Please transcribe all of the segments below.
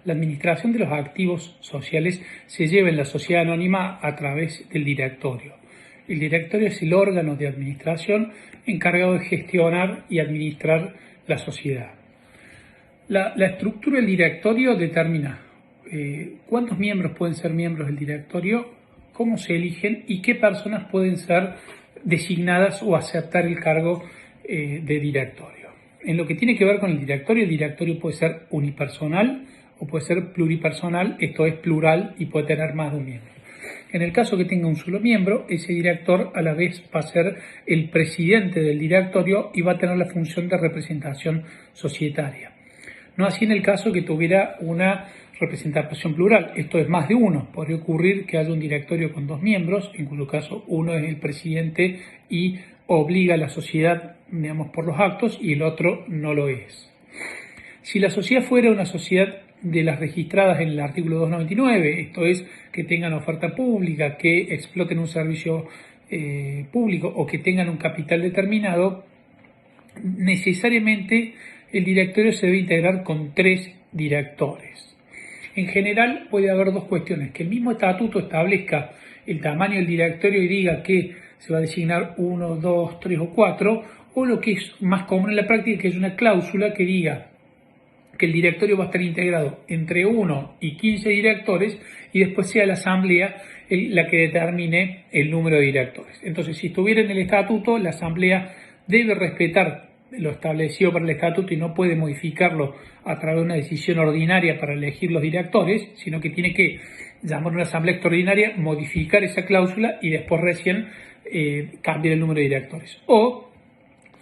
la administración de los activos sociales se lleva en la sociedad anónima a través del directorio. El directorio es el órgano de administración encargado de gestionar y administrar la sociedad. La estructura del directorio determina cuántos miembros pueden ser miembros del directorio, cómo se eligen y qué personas pueden ser designadas o aceptar el cargo de directorio. En lo que tiene que ver con el directorio puede ser unipersonal o puede ser pluripersonal, esto es plural y puede tener más de un miembro. En el caso que tenga un solo miembro, ese director a la vez va a ser el presidente del directorio y va a tener la función de representación societaria. No así en el caso que tuviera una representación plural, esto es más de uno. Podría ocurrir que haya un directorio con dos miembros, en cuyo caso uno es el presidente y obliga a la sociedad, digamos, por los actos y el otro no lo es. Si la sociedad fuera una sociedad de las registradas en el artículo 299, esto es, que tengan oferta pública, que exploten un servicio público o que tengan un capital determinado, necesariamente el directorio se debe integrar con 3 directores. En general puede haber dos cuestiones: que el mismo estatuto establezca el tamaño del directorio y diga que se va a designar 1, 2, 3 o 4, o lo que es más común en la práctica, que es una cláusula que diga que el directorio va a estar integrado entre 1 y 15 directores y después sea la asamblea la que determine el número de directores. Entonces, si estuviera en el estatuto, la asamblea debe respetar lo establecido para el estatuto y no puede modificarlo a través de una decisión ordinaria para elegir los directores, sino que tiene que llamar a una asamblea extraordinaria, modificar esa cláusula y después recién cambiar el número de directores. O,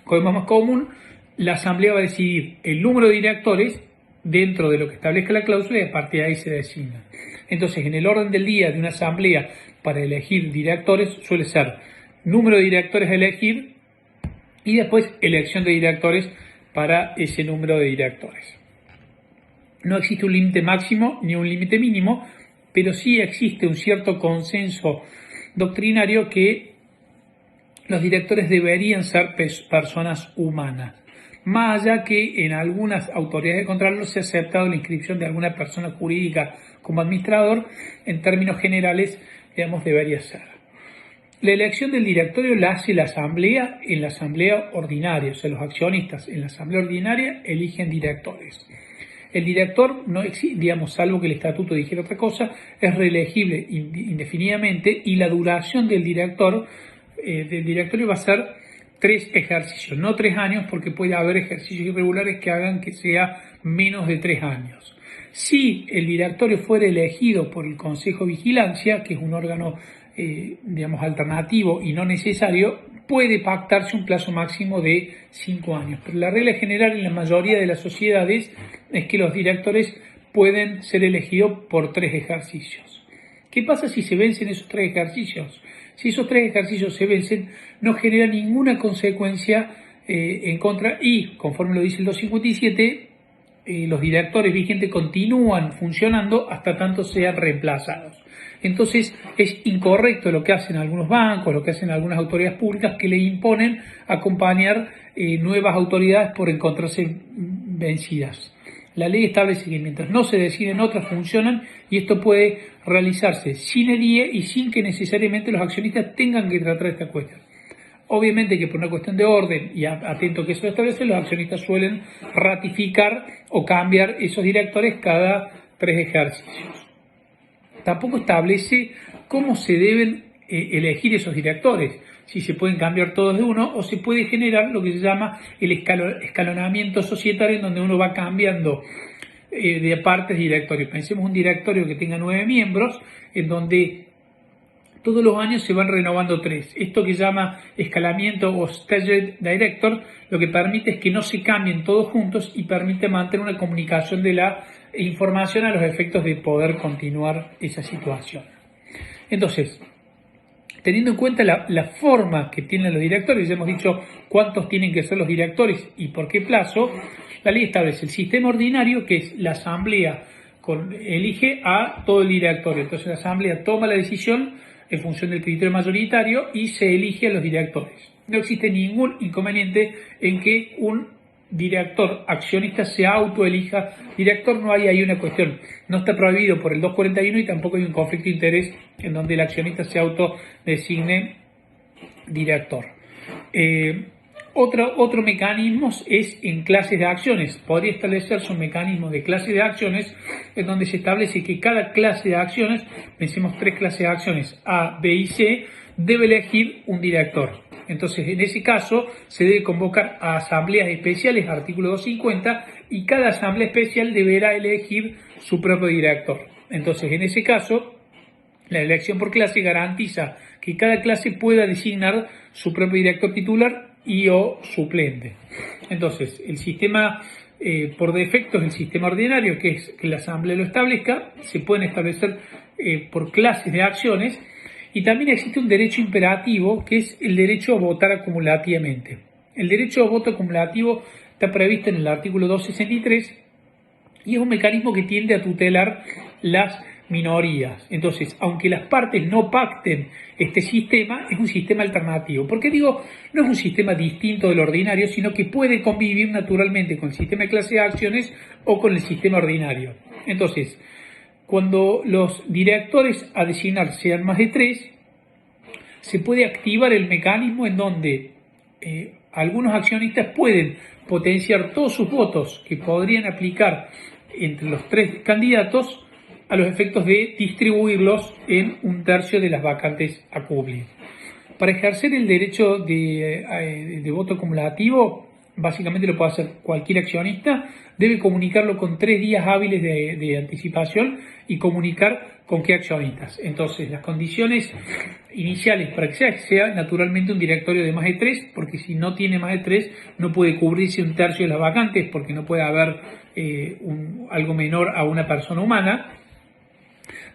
como es más común, la asamblea va a decidir el número de directores dentro de lo que establezca la cláusula y a partir de ahí se designa. Entonces, en el orden del día de una asamblea para elegir directores suele ser número de directores a elegir y después elección de directores para ese número de directores. No existe un límite máximo ni un límite mínimo, pero sí existe un cierto consenso doctrinario que los directores deberían ser personas humanas. Más allá que en algunas autoridades de control se ha aceptado la inscripción de alguna persona jurídica como administrador, en términos generales, digamos, debería ser. La elección del directorio la hace la asamblea en la asamblea ordinaria, o sea, los accionistas en la asamblea ordinaria eligen directores. El director, no existe, digamos, salvo que el estatuto dijera otra cosa, es reelegible indefinidamente y la duración del directorio va a ser 3 ejercicios, no 3 años, porque puede haber ejercicios irregulares que hagan que sea menos de 3 años. Si el directorio fuera elegido por el Consejo de Vigilancia, que es un órgano digamos, alternativo y no necesario, puede pactarse un plazo máximo de 5 años. Pero la regla general en la mayoría de las sociedades es que los directores pueden ser elegidos por 3 ejercicios. ¿Qué pasa si se vencen esos 3 ejercicios? Si esos 3 ejercicios se vencen, no genera ninguna consecuencia en contra y, conforme lo dice el 257, los directores vigentes continúan funcionando hasta tanto sean reemplazados. Entonces es incorrecto lo que hacen algunos bancos, lo que hacen algunas autoridades públicas que le imponen acompañar nuevas autoridades por encontrarse vencidas. La ley establece que mientras no se deciden otras funcionan y esto puede realizarse sin el IE y sin que necesariamente los accionistas tengan que tratar esta cuestión. Obviamente que por una cuestión de orden y atento que eso establece, los accionistas suelen ratificar o cambiar esos directores cada 3 ejercicios. Tampoco establece cómo se deben elegir esos directores, si se pueden cambiar todos de uno o se puede generar lo que se llama el escalonamiento societario, en donde uno va cambiando de partes directorio. Pensemos un directorio que tenga 9 miembros, en donde todos los años se van renovando 3. Esto que se llama escalamiento o staged director, lo que permite es que no se cambien todos juntos y permite mantener una comunicación de la información a los efectos de poder continuar esa situación. Entonces, teniendo en cuenta la forma que tienen los directores, ya hemos dicho cuántos tienen que ser los directores y por qué plazo, la ley establece el sistema ordinario, que es la asamblea elige a todo el directorio. Entonces la asamblea toma la decisión en función del criterio mayoritario y se elige a los directores. No existe ningún inconveniente en que un director accionista se autoelija director. No hay ahí una cuestión, no está prohibido por el 241 y tampoco hay un conflicto de interés en donde el accionista se autodesigne director. Otro mecanismo es en clases de acciones. Podría establecerse un mecanismo de clases de acciones en donde se establece que cada clase de acciones, pensemos 3 clases de acciones, A, B y C, debe elegir un director. Entonces, en ese caso, se debe convocar a asambleas especiales, artículo 250, y cada asamblea especial deberá elegir su propio director. Entonces, en ese caso, la elección por clase garantiza que cada clase pueda designar su propio director titular y o suplente. Entonces, el sistema por defecto es el sistema ordinario, que es que la asamblea lo establezca. Se pueden establecer por clases de acciones. Y también existe un derecho imperativo, que es el derecho a votar acumulativamente. El derecho a voto acumulativo está previsto en el artículo 263 y es un mecanismo que tiende a tutelar las minorías. Entonces, aunque las partes no pacten este sistema, es un sistema alternativo. ¿Por qué digo no es un sistema distinto del ordinario, sino que puede convivir naturalmente con el sistema de clase de acciones o con el sistema ordinario? Entonces, cuando los directores a designar sean más de 3, se puede activar el mecanismo en donde algunos accionistas pueden potenciar todos sus votos que podrían aplicar entre los 3 candidatos a los efectos de distribuirlos en 1/3 de las vacantes a cubrir. Para ejercer el derecho de voto acumulativo, básicamente lo puede hacer cualquier accionista, debe comunicarlo con 3 días hábiles de anticipación y comunicar con qué accionistas. Entonces, las condiciones iniciales para que sea naturalmente un directorio de más de 3, porque si no tiene más de 3 no puede cubrirse 1/3 de las vacantes, porque no puede haber algo menor a una persona humana.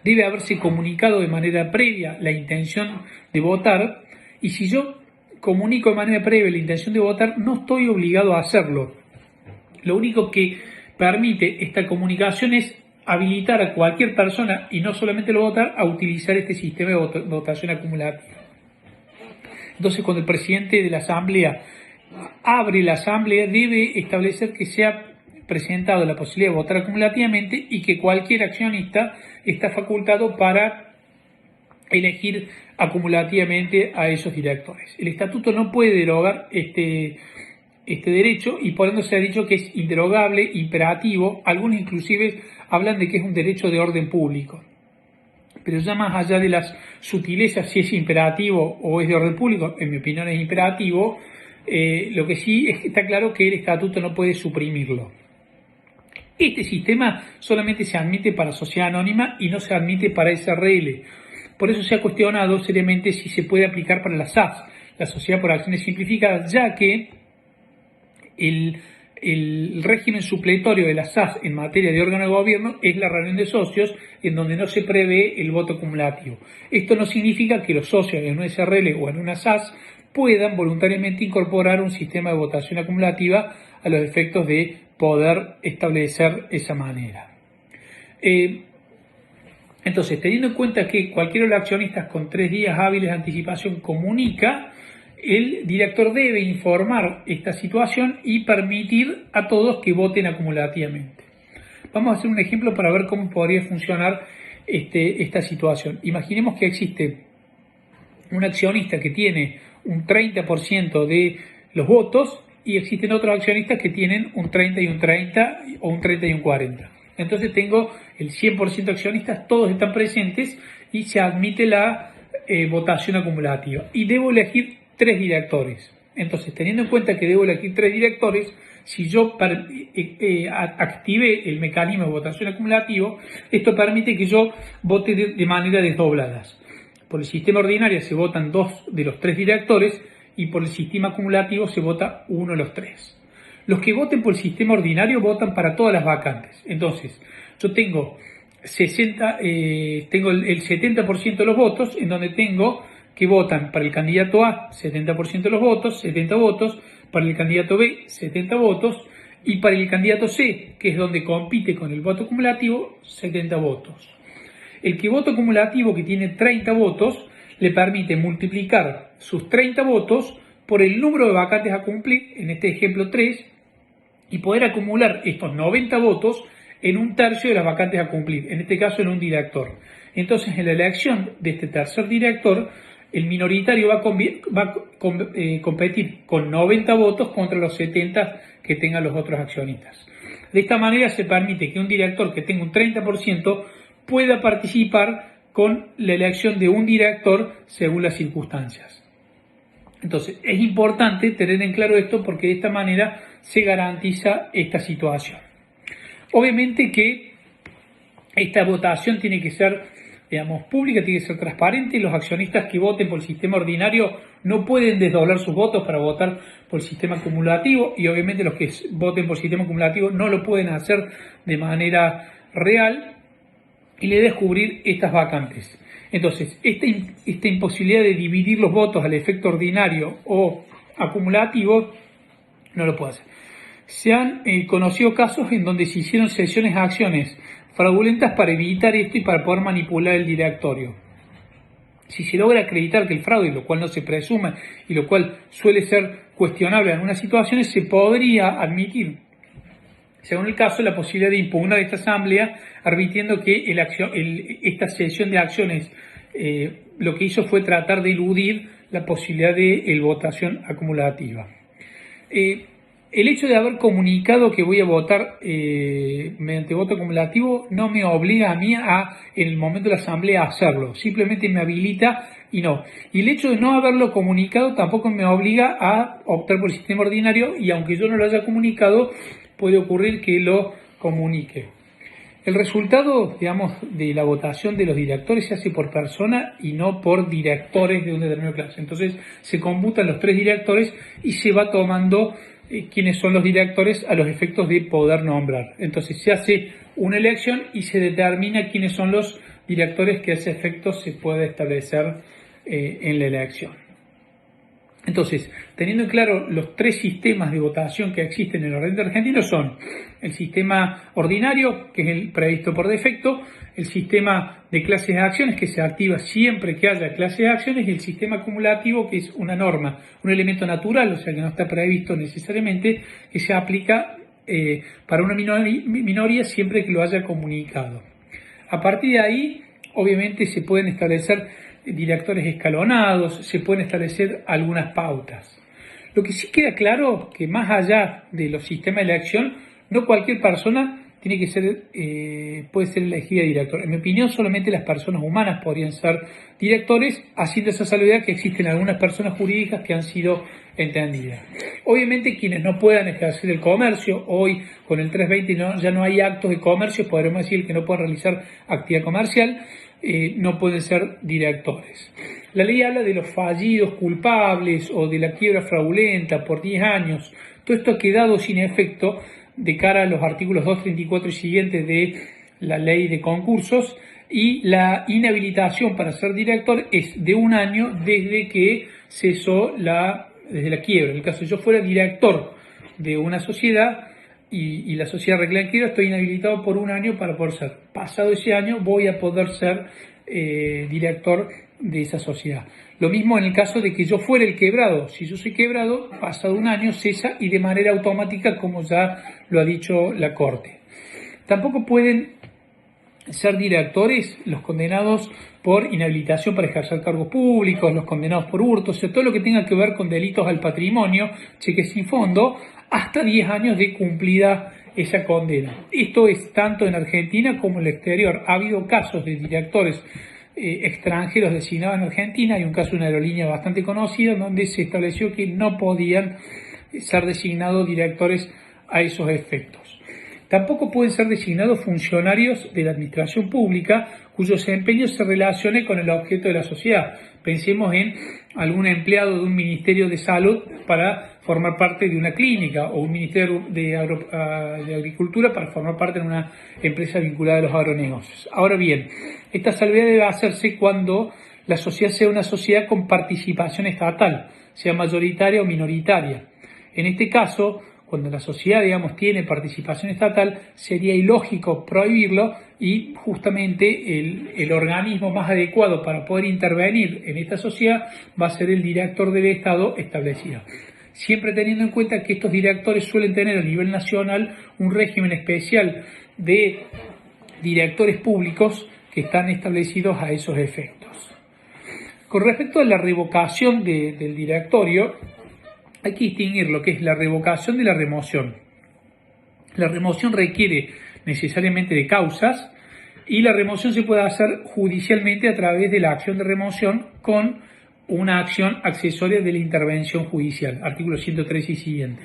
Debe haberse comunicado de manera previa la intención de votar, y si yo comunico de manera previa la intención de votar, no estoy obligado a hacerlo. Lo único que permite esta comunicación es habilitar a cualquier persona, y no solamente lo votar, a utilizar este sistema de votación acumulativa. Entonces, cuando el presidente de la asamblea abre la asamblea, debe establecer que sea presentado la posibilidad de votar acumulativamente y que cualquier accionista está facultado para elegir acumulativamente a esos directores. El estatuto no puede derogar este derecho, y por eso se ha dicho que es inderogable, imperativo. Algunos inclusive hablan de que es un derecho de orden público. Pero ya más allá de las sutilezas, si es imperativo o es de orden público, en mi opinión es imperativo. Lo que sí es que está claro que el estatuto no puede suprimirlo. Este sistema solamente se admite para sociedad anónima y no se admite para SRL. Por eso se ha cuestionado seriamente si se puede aplicar para la SAS, la Sociedad por Acciones Simplificadas, ya que el régimen supletorio de la SAS en materia de órgano de gobierno es la reunión de socios, en donde no se prevé el voto acumulativo. Esto no significa que los socios en una SRL o en una SAS puedan voluntariamente incorporar un sistema de votación acumulativa a los efectos de poder establecer esa manera. Entonces, teniendo en cuenta que cualquiera de los accionistas con 3 días hábiles de anticipación comunica, el director debe informar esta situación y permitir a todos que voten acumulativamente. Vamos a hacer un ejemplo para ver cómo podría funcionar esta situación. Imaginemos que existe un accionista que tiene un 30% de los votos y existen otros accionistas que tienen un 30 y un 30 o un 30 y un 40. Entonces tengo el 100% de accionistas, todos están presentes y se admite la votación acumulativa. Y debo elegir 3 directores. Entonces, teniendo en cuenta que debo elegir 3 directores, si yo active el mecanismo de votación acumulativo, esto permite que yo vote de manera desdobladas. Por el sistema ordinario se votan 2 de los 3 directores y por el sistema acumulativo se vota 1 de los 3. Los que voten por el sistema ordinario votan para todas las vacantes. Entonces, yo tengo el 70% de los votos, en donde tengo que votan para el candidato A 70% de los votos, 70 votos, para el candidato B 70 votos y para el candidato C, que es donde compite con el voto acumulativo, 70 votos. El que voto acumulativo, que tiene 30 votos, le permite multiplicar sus 30 votos por el número de vacantes a cumplir, en este ejemplo 3, y poder acumular estos 90 votos en un tercio de las vacantes a cumplir, en este caso en un director. Entonces, en la elección de este tercer director, el minoritario va a competir con 90 votos contra los 70 que tengan los otros accionistas. De esta manera se permite que un director que tenga un 30% pueda participar con la elección de un director según las circunstancias. Entonces, es importante tener en claro esto porque de esta manera se garantiza esta situación. Obviamente que esta votación tiene que ser, pública, tiene que ser transparente. Los accionistas que voten por el sistema ordinario no pueden desdoblar sus votos para votar por el sistema acumulativo y obviamente los que voten por el sistema acumulativo no lo pueden hacer de manera real y le descubrir estas vacantes. Entonces, esta imposibilidad de dividir los votos al efecto ordinario o acumulativo no lo puede hacer. Se han conocido casos en donde se hicieron cesiones a acciones fraudulentas para evitar esto y para poder manipular el directorio. Si se logra acreditar que el fraude, lo cual no se presume y lo cual suele ser cuestionable en algunas situaciones, se podría admitir, según el caso, la posibilidad de impugnar esta asamblea, advirtiendo que esta cesión de acciones lo que hizo fue tratar de eludir la posibilidad de votación acumulativa. El hecho de haber comunicado que voy a votar mediante voto acumulativo no me obliga a mí en el momento de la asamblea a hacerlo, simplemente me habilita y no. Y el hecho de no haberlo comunicado tampoco me obliga a optar por el sistema ordinario y aunque yo no lo haya comunicado, puede ocurrir que lo comunique. El resultado, de la votación de los directores se hace por persona y no por directores de una determinada clase. Entonces se computan los 3 directores y se va tomando quiénes son los directores a los efectos de poder nombrar. Entonces se hace una elección y se determina quiénes son los directores que a ese efecto se puede establecer en la elección. Entonces, teniendo en claro los 3 sistemas de votación que existen en el orden argentino son el sistema ordinario, que es el previsto por defecto, el sistema de clases de acciones, que se activa siempre que haya clases de acciones, y el sistema acumulativo, que es una norma, un elemento natural, o sea que no está previsto necesariamente, que se aplica para una minoría siempre que lo haya comunicado. A partir de ahí, obviamente, se pueden establecer directores escalonados, se pueden establecer algunas pautas. Lo que sí queda claro que más allá de los sistemas de elección, no cualquier persona tiene que ser, puede ser elegida director. En mi opinión, solamente las personas humanas podrían ser directores, haciendo esa salvedad que existen algunas personas jurídicas que han sido entendidas. Obviamente, quienes no puedan ejercer el comercio, hoy con el 320 ya no hay actos de comercio, podremos decir que no pueden realizar actividad comercial, no pueden ser directores. La ley habla de los fallidos culpables o de la quiebra fraudulenta por 10 años. Todo esto ha quedado sin efecto de cara a los artículos 234 y siguientes de la ley de concursos, y la inhabilitación para ser director es de 1 año desde que cesó desde la quiebra. En el caso de yo fuera director de una sociedad y la sociedad reclama quiebra, estoy inhabilitado por 1 año para poder ser. Pasado ese año voy a poder ser director de esa sociedad. Lo mismo en el caso de que yo fuera el quebrado. Si yo soy quebrado, pasado 1 año cesa y de manera automática, como ya lo ha dicho la Corte. Tampoco pueden ser directores los condenados por inhabilitación para ejercer cargos públicos, los condenados por hurto, o sea, todo lo que tenga que ver con delitos al patrimonio, cheques sin fondo, hasta 10 años de cumplida esa condena. Esto es tanto en Argentina como en el exterior. Ha habido casos de directores extranjeros designados en Argentina. Hay un caso de una aerolínea bastante conocida donde se estableció que no podían ser designados directores a esos efectos. Tampoco pueden ser designados funcionarios de la administración pública cuyo desempeño se relacione con el objeto de la sociedad. Pensemos en algún empleado de un ministerio de salud para formar parte de una clínica, o un ministerio de agricultura para formar parte de una empresa vinculada a los agronegocios. Ahora bien, esta salvedad debe hacerse cuando la sociedad sea una sociedad con participación estatal, sea mayoritaria o minoritaria. En este caso, cuando la sociedad, tiene participación estatal, sería ilógico prohibirlo, y justamente el organismo más adecuado para poder intervenir en esta sociedad va a ser el director del Estado establecido. siempre teniendo en cuenta que estos directores suelen tener a nivel nacional un régimen especial de directores públicos que están establecidos a esos efectos. Con respecto a la revocación del directorio, hay que distinguir lo que es la revocación de la remoción. La remoción requiere necesariamente de causas y la remoción se puede hacer judicialmente a través de la acción de remoción con una acción accesoria de la intervención judicial, artículo 103 y siguiente.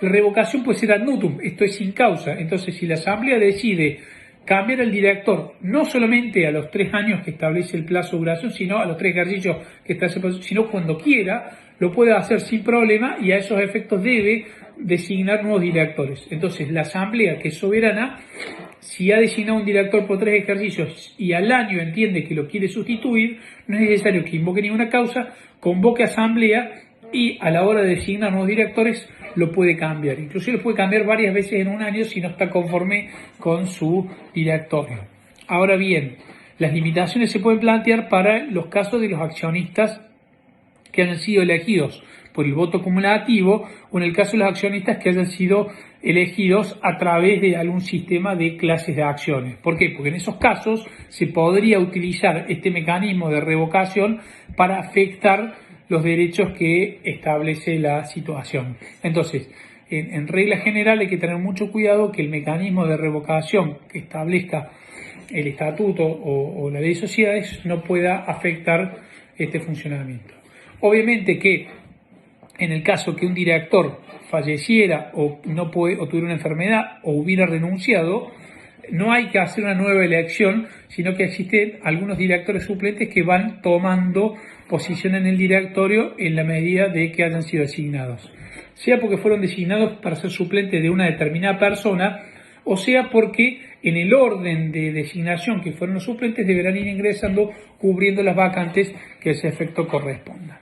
La revocación puede ser ad nutum, esto es sin causa. Entonces, si la Asamblea decide cambiar el director, no solamente a los 3 años que establece el plazo de duración, sino a los 3 ejercicios que está establecido, sino cuando quiera, lo puede hacer sin problema y a esos efectos debe designar nuevos directores. Entonces, la Asamblea, que es soberana, si ha designado un director por 3 ejercicios y al año entiende que lo quiere sustituir, no es necesario que invoque ninguna causa, convoque asamblea y a la hora de designar nuevos directores lo puede cambiar. Inclusive lo puede cambiar varias veces en un año si no está conforme con su directorio. Ahora bien, las limitaciones se pueden plantear para los casos de los accionistas que hayan sido elegidos por el voto acumulativo o en el caso de los accionistas que hayan sido elegidos a través de algún sistema de clases de acciones. ¿Por qué? Porque en esos casos se podría utilizar este mecanismo de revocación para afectar los derechos que establece la situación. Entonces, en regla general hay que tener mucho cuidado que el mecanismo de revocación que establezca el estatuto o la ley de sociedades no pueda afectar este funcionamiento. Obviamente que en el caso que un director falleciera o tuviera una enfermedad o hubiera renunciado, no hay que hacer una nueva elección, sino que existen algunos directores suplentes que van tomando posición en el directorio en la medida de que hayan sido designados. Sea porque fueron designados para ser suplentes de una determinada persona, o sea porque en el orden de designación que fueron los suplentes deberán ir ingresando cubriendo las vacantes que a ese efecto correspondan.